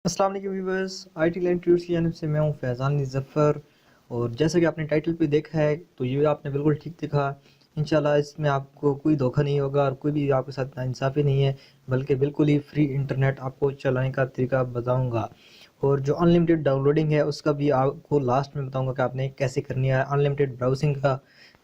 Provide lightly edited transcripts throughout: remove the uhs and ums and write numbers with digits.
अस्सलाम वालेकुम viewers, IT land tuts की जानिब से मैं हूं फैज़ान ज़फ़र। और जैसा कि आपने टाइटल पे देखा है तो ये आपने बिल्कुल ठीक देखा। इंशाल्लाह इसमें आपको कोई धोखा नहीं होगा और कोई भी आपके साथ नाइंसाफ़ी नहीं है, बल्कि बिल्कुल ही फ्री इंटरनेट आपको चलाने का तरीका बताऊंगा। और जो अनलिमिटेड डाउनलोडिंग है उसका भी आपको लास्ट में बताऊंगा कि आपने कैसे करनी है। अनलिमिटेड ब्राउजिंग का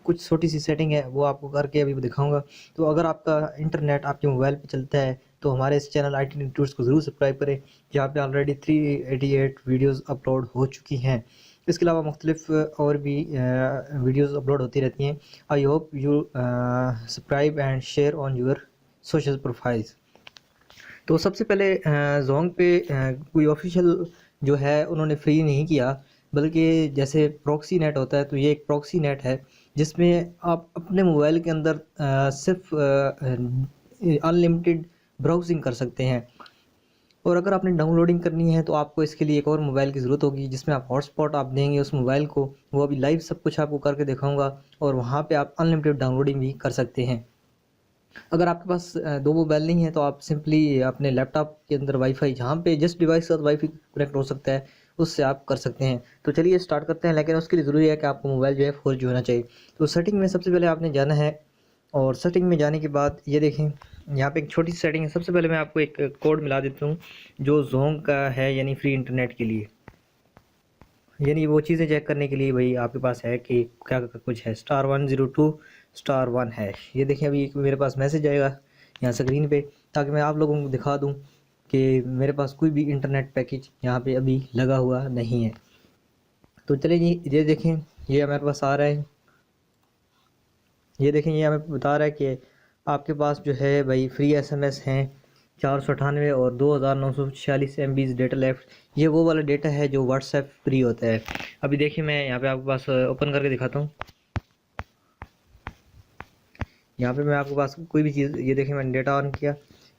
कुछ छोटी सी सेटिंग है वो आपको करके अभी दिखाऊंगा। तो अगर आपका इंटरनेट आपके मोबाइल पे चलता है तो हमारे इस चैनल आई टी टूर्स को ज़रूर सब्सक्राइब करें, जहाँ पे ऑलरेडी 388 वीडियोस अपलोड हो चुकी हैं। इसके अलावा मुख्तलिफ और भी वीडियोस अपलोड होती रहती हैं। आई hope you subscribe and share on your social profiles. तो सबसे पहले जोंग पे कोई ऑफिशियल जो है उन्होंने फ्री नहीं किया, बल्कि जैसे प्रॉक्सी नेट होता है तो ये एक प्रॉक्सी नेट है जिसमें आप अपने मोबाइल के अंदर सिर्फ अनलिमिटेड ब्राउजिंग कर सकते हैं। और अगर आपने डाउनलोडिंग करनी है तो आपको इसके लिए एक और मोबाइल की ज़रूरत होगी जिसमें आप हॉटस्पॉट आप देंगे उस मोबाइल को। वो अभी लाइव सब कुछ आपको करके दिखाऊंगा और वहाँ पे आप अनलिमिटेड डाउनलोडिंग भी कर सकते हैं। अगर आपके पास दो मोबाइल नहीं है तो आप सिंपली अपने लैपटॉप के अंदर वाईफाई, जहाँ पे जिस डिवाइस के साथ वाईफाई कनेक्ट हो सकता है उससे आप कर सकते हैं। तो चलिए स्टार्ट करते हैं, लेकिन उसके लिए ज़रूरी है कि आपको मोबाइल जो है 4G होना चाहिए। तो सेटिंग में सबसे पहले आपने जाना है और सेटिंग में जाने के बाद ये देखें यहाँ पे एक छोटी सी सेटिंग है। सबसे पहले मैं आपको एक कोड मिला देता हूँ जो जोंग का है, यानी फ्री इंटरनेट के लिए, यानी वो चीज़ें चेक करने के लिए भाई आपके पास है कि क्या कुछ है। *102*1 है। ये देखिए अभी मेरे पास मैसेज आएगा यहाँ स्क्रीन पे, ताकि मैं आप लोगों को दिखा दूँ कि मेरे पास कोई भी इंटरनेट पैकेज यहाँ पे अभी लगा हुआ नहीं है। तो चलिए जी, ये देखें ये हमारे पास आ रहा है। ये देखें ये हमें बता रहा है कि आपके पास जो है भाई फ्री SMS हैं 498 और 2946 MB डेटा लेफ्ट। ये वो वाला डेटा है जो व्हाट्सएप फ्री होता है। अभी देखिए मैं यहाँ पे आपके पास ओपन करके दिखाता हूँ। यहाँ पे मैं आपके पास कोई भी चीज़, ये देखिए मैंने डेटा ऑन किया।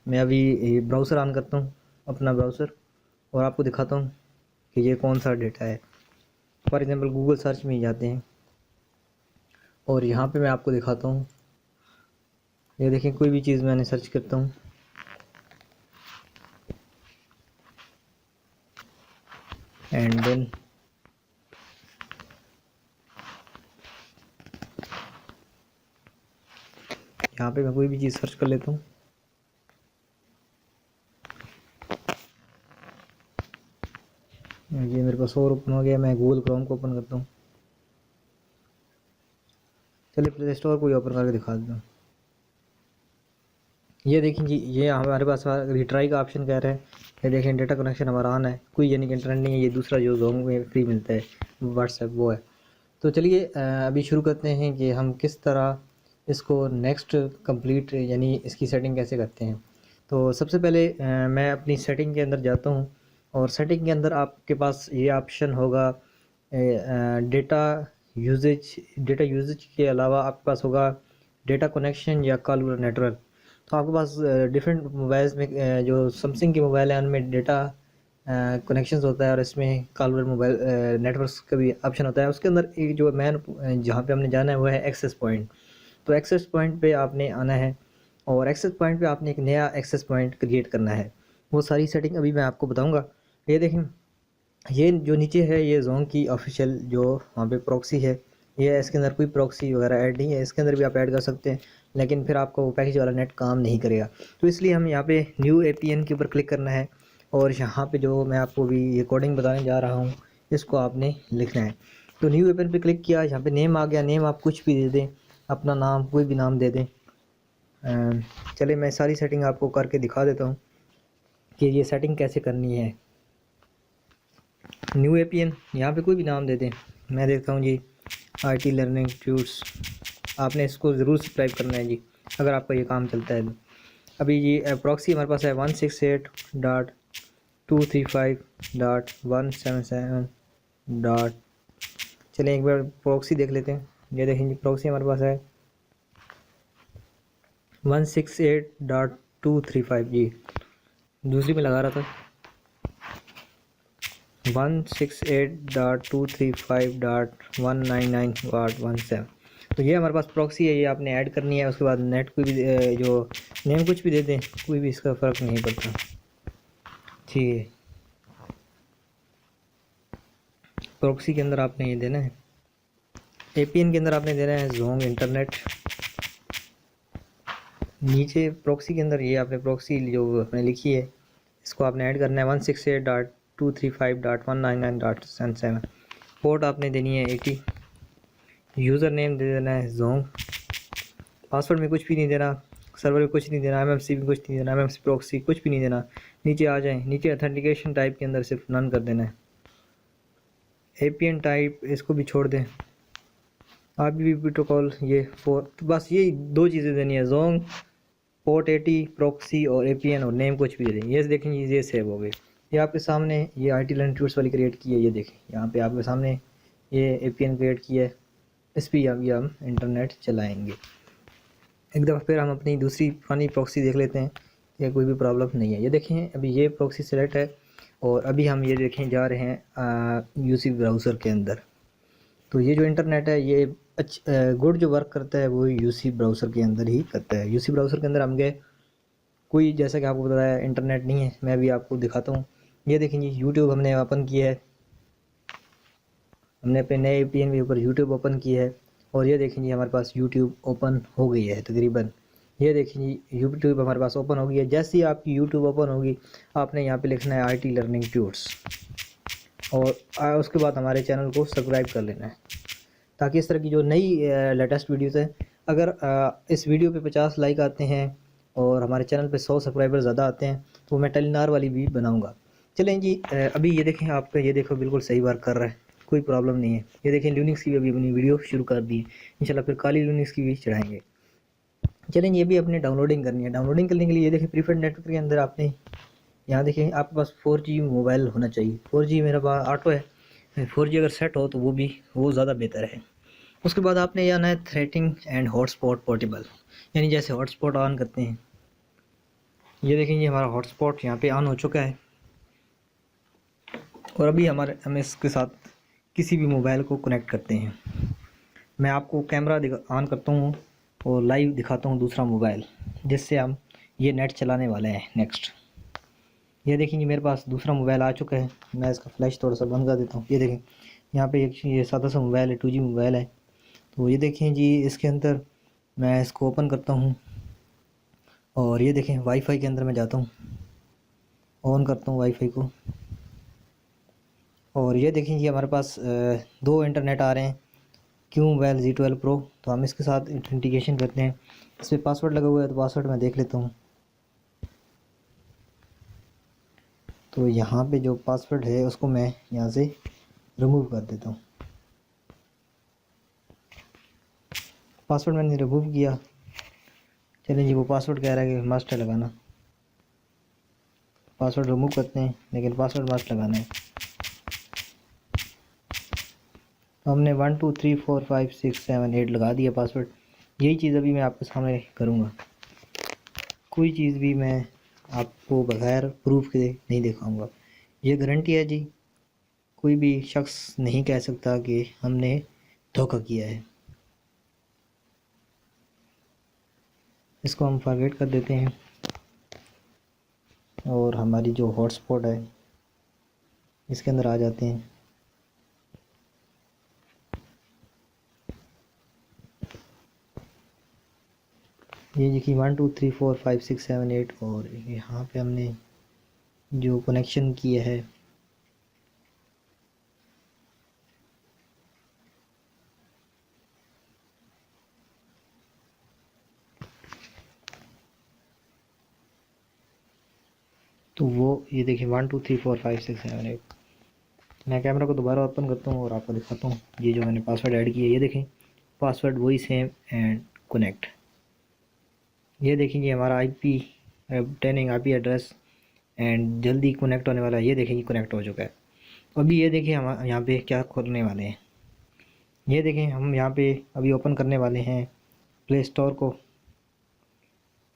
मैं अभी ब्राउज़र ऑन करता हूँ, अपना ब्राउज़र, और आपको दिखाता हूँ कि ये कौन सा डेटा है। फॉर एग्ज़ाम्पल गूगल सर्च में ही जाते हैं और यहाँ पे मैं आपको दिखाता हूँ। ये देखें कोई भी चीज़ मैंने सर्च करता हूँ, एंड देन यहाँ पे मैं कोई भी चीज़ सर्च कर लेता हूँ। ये मेरे पास और ओपन हो गया। मैं गूगल क्रोम को ओपन करता हूँ। चलिए प्ले स्टोर को ही ओपन करके दिखा देता हूँ। ये देखें जी, ये हमारे पास रिट्राई का ऑप्शन कह रहा है। ये देखें डेटा कनेक्शन हमारा ऑन है, कोई यानी कि इंटरनेट नहीं है। ये दूसरा जो जोंग में फ्री मिलता है व्हाट्सएप वो है। तो चलिए अभी शुरू करते हैं कि हम किस तरह इसको नेक्स्ट कंप्लीट, यानी इसकी सेटिंग कैसे करते हैं। तो सबसे पहले मैं अपनी सेटिंग के अंदर जाता हूँ और सेटिंग के अंदर आपके पास ये ऑप्शन होगा डेटा यूजेज के अलावा आपके पास होगा डेटा कनेक्शन या कॉल नेटवर्क। तो आपके पास डिफरेंट मोबाइल्स में जो सैमसंग के मोबाइल हैं उनमें डेटा कनेक्शंस होता है और इसमें कॉलर मोबाइल नेटवर्क्स का भी ऑप्शन होता है। उसके अंदर एक जो मैन जहाँ पे हमने जाना है वो है एक्सेस पॉइंट। तो एक्सेस पॉइंट पे आपने आना है और एक्सेस पॉइंट पे आपने एक नया एक्सेस पॉइंट क्रिएट करना है। वो सारी सेटिंग अभी मैं आपको बताऊंगा। ये देखें ये जो नीचे है ये जोंग की ऑफिशियल जो वहाँ पे प्रॉक्सी है। ये इसके अंदर कोई प्रॉक्सी वगैरह ऐड नहीं है, इसके अंदर भी आप ऐड कर सकते हैं, लेकिन फिर आपका वो पैकेज वाला नेट काम नहीं करेगा। तो इसलिए हम यहाँ पे न्यू APN के ऊपर क्लिक करना है और यहाँ पे जो मैं आपको भी ये कोडिंग बताने जा रहा हूँ इसको आपने लिखना है। तो न्यू APN पे क्लिक किया, यहाँ पे नेम आ गया। नेम आप कुछ भी दे दें, अपना नाम कोई भी नाम दे दें। चलिए मैं सारी सेटिंग आपको करके दिखा देता हूँ कि ये सेटिंग कैसे करनी है। न्यू APN यहाँ पे कोई भी नाम दे दें। मैं देखता हूँ जी IT लर्निंग ट्यूट्स। आपने इसको ज़रूर सब्सक्राइब करना है जी अगर आपका ये काम चलता है तो। अभी ये प्रॉक्सी हमारे पास है 168.235.177 डॉट। चलें एक बार प्रॉक्सी देख लेते हैं। ये देखें जी प्रॉक्सी हमारे पास है 168.235 जी। दूसरी में लगा रहा था 168.235.199.17। तो ये हमारे पास प्रॉक्सी है, ये आपने ऐड करनी है। उसके बाद नेट कोई भी जो नेम कुछ भी दे दें, कोई भी इसका फ़र्क नहीं पड़ता। ठीक है, प्रॉक्सी के अंदर आपने ये देना है, एपीएन के अंदर आपने देना है जोंग इंटरनेट। नीचे प्रॉक्सी के अंदर ये आपने प्रॉक्सी जो आपने लिखी है इसको आपने ऐड करना है 168.235.199.7। पोर्ट आपने देनी है 80। यूज़र नेम दे देना है जोंग। पासवर्ड में कुछ भी नहीं देना, सर्वर में कुछ नहीं देना, एमएमसी में कुछ नहीं देना, एमएमसी प्रॉक्सी कुछ भी नहीं देना। नीचे आ जाएं, नीचे ऑथेंटिकेशन टाइप के अंदर सिर्फ नन कर देना है। एपीएन टाइप इसको भी छोड़ दें। आईपी प्रोटोकॉल ये 4, तो बस ये 2 चीज़ें देनी है, जोंग पोर्ट 80 प्रॉक्सी और एपीएन, और नेम कुछ भी दे दें। ये देखें ये सेव हो गए। ये आपके सामने ये आईटी लर्न ट्यूट्स वाली क्रिएट की है, ये देखें यहाँ पे आपके सामने ये एपीएन क्रिएट की है। इस पर अभी हम इंटरनेट चलाएंगे। एक दफ़ा फिर हम अपनी दूसरी पुरानी प्रॉक्सी देख लेते हैं कि कोई भी प्रॉब्लम नहीं है। ये देखें अभी ये प्रॉक्सी सेलेक्ट है और अभी हम ये देखें जा रहे हैं यूसी ब्राउज़र के अंदर। तो ये जो इंटरनेट है ये गुड जो वर्क करता है वो यूसी ब्राउज़र के अंदर ही करता है। यूसी ब्राउज़र के अंदर हम गए, कोई जैसा कि आपको बताया इंटरनेट नहीं है, मैं भी आपको दिखाता हूँ। ये देखें जी यूट्यूब हमने ओपन किया है, हमने अपने नए एपीएन के ऊपर यूट्यूब ओपन किया है और ये देखें जी हमारे पास यूट्यूब ओपन हो गई है तकरीबन। ये देखें जी यूट्यूब हमारे पास ओपन हो गई है। जैसे ही आपकी यूट्यूब ओपन होगी आपने यहाँ पे लिखना है आईटी लर्निंग ट्यूट्स और उसके बाद हमारे चैनल को सब्सक्राइब कर लेना है, ताकि इस तरह की जो नई लेटेस्ट वीडियोज़ हैं, अगर इस वीडियो पे 50 लाइक आते हैं और हमारे चैनल पे 100 सब्सक्राइबर ज़्यादा आते हैं तो मैं टेलीनार वाली भी बनाऊंगा। चलें जी अभी ये देखें आपका, ये देखो बिल्कुल सही वर्क कर रहा है, कोई प्रॉब्लम नहीं है। ये देखें लिनक्स की भी अभी अपनी वीडियो शुरू कर दी है, इंशाल्लाह फिर काली लिनक्स की भी चढ़ाएंगे। चलें ये भी अपने डाउनलोडिंग करनी है। डाउनलोडिंग करने के लिए ये देखें प्रीफर्ड नेटवर्क के अंदर आपने यहाँ देखें आपके पास 4G मोबाइल होना चाहिए। 4G मेरा पास ऑटो है, 4G अगर सेट हो तो वो ज़्यादा बेहतर है। उसके बाद आपने ये आना है थ्रेटिंग एंड हॉटस्पॉट पोर्टेबल, यानी जैसे हॉटस्पॉट ऑन करते हैं। ये देखें ये हमारा हॉटस्पॉट यहाँ पे ऑन हो चुका है और अभी हम इसके साथ किसी भी मोबाइल को कनेक्ट करते हैं। मैं आपको कैमरा ऑन करता हूँ और लाइव दिखाता हूँ दूसरा मोबाइल, जिससे हम ये नेट चलाने वाले हैं नेक्स्ट। ये देखेंगे मेरे पास दूसरा मोबाइल आ चुका है, मैं इसका फ्लैश थोड़ा सा बंद कर देता हूँ। ये देखें यहाँ पे एक ये सादा सा मोबाइल है, 2G मोबाइल है। तो ये देखें जी इसके अंदर मैं इसको ओपन करता हूँ और ये देखें वाईफाई के अंदर मैं जाता हूँ, ऑन करता हूँ वाईफाई को और ये देखें जी हमारे पास 2 इंटरनेट आ रहे हैं, क्यों मोबाइल Z12 Pro। तो हम इसके साथ ऑथेंटिकेशन करते हैं। इस पर पासवर्ड लगा हुआ है तो पासवर्ड मैं देख लेता हूँ। तो यहाँ पे जो पासवर्ड है उसको मैं यहाँ से रिमूव कर देता हूँ। पासवर्ड मैंने रिमूव किया। चलिए जी वो पासवर्ड कह रहा है कि मस्ट है लगाना, पासवर्ड रिमूव करते हैं, लेकिन पासवर्ड मस्ट लगाना है। हमने 1 2 3 4 5 6 7 8 लगा दिया पासवर्ड। यही चीज़ अभी मैं आपके सामने करूँगा, कोई चीज़ भी मैं आपको बगैर प्रूफ के नहीं दिखाऊंगा। ये गारंटी है जी, कोई भी शख्स नहीं कह सकता कि हमने धोखा किया है। इसको हम फॉरगेट कर देते हैं और हमारी जो हॉटस्पॉट है इसके अंदर आ जाते हैं। ये देखिए 1 2 3 4 5 6 7 8 और यहाँ पे हमने जो कनेक्शन किया है तो वो ये देखिए 1 2 3 4 5 6 7 8। मैं कैमरा को दोबारा ओपन करता हूँ और आपको दिखाता हूँ। ये जो मैंने पासवर्ड ऐड किया है ये देखें पासवर्ड वही सेम एंड कनेक्ट। ये देखेंगे हमारा IP obtaining IP address and जल्दी कनेक्ट होने वाला है। ये देखेंगे कनेक्ट हो चुका है। अभी ये देखें हम यहाँ पे क्या खोलने वाले हैं। ये देखें हम यहाँ पे अभी ओपन करने वाले हैं प्ले स्टोर को।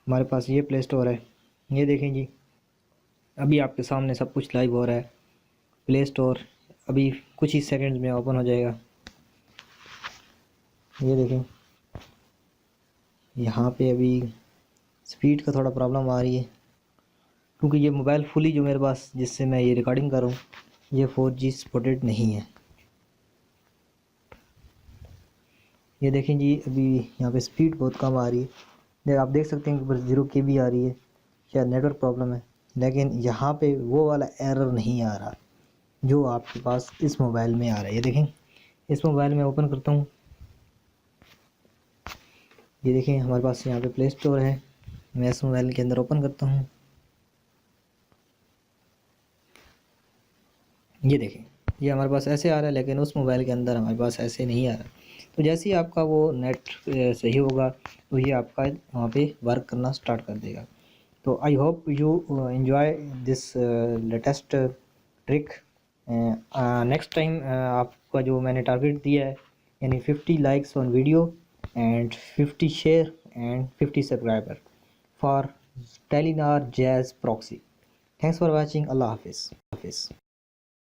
हमारे पास ये प्ले स्टोर है। ये देखें जी अभी आपके सामने सब कुछ लाइव हो रहा है। प्ले स्टोर अभी कुछ ही सेकंड्स में ओपन हो जाएगा। ये देखें यहाँ पे अभी स्पीड का थोड़ा प्रॉब्लम आ रही है, क्योंकि ये मोबाइल फुली जो मेरे पास जिससे मैं ये रिकॉर्डिंग कर रहा हूँ ये 4G सपोर्टेड नहीं है। ये देखें जी, अभी यहाँ पे स्पीड बहुत कम आ रही है। आप देख सकते हैं कि बस 0 KB आ रही है, शायद नेटवर्क प्रॉब्लम है। लेकिन यहाँ पे वो वाला एरर नहीं आ रहा जो आपके पास इस मोबाइल में आ रहा है। ये देखें, इस मोबाइल में ओपन करता हूँ, ये देखें हमारे पास यहाँ पे प्ले स्टोर है। मैं इस मोबाइल के अंदर ओपन करता हूँ, ये देखें ये हमारे पास ऐसे आ रहा है, लेकिन उस मोबाइल के अंदर हमारे पास ऐसे नहीं आ रहा। तो जैसे ही आपका वो नेट सही होगा तो ये आपका वहाँ पे वर्क करना स्टार्ट कर देगा। तो I hope you enjoy this latest trick. Next time आपका जो मैंने टारगेट दिया है, यानी 50 likes on video and 50 share and 50 subscriber for Telenor Jazz proxy. Thanks for watching. अल्लाह हाफिज़।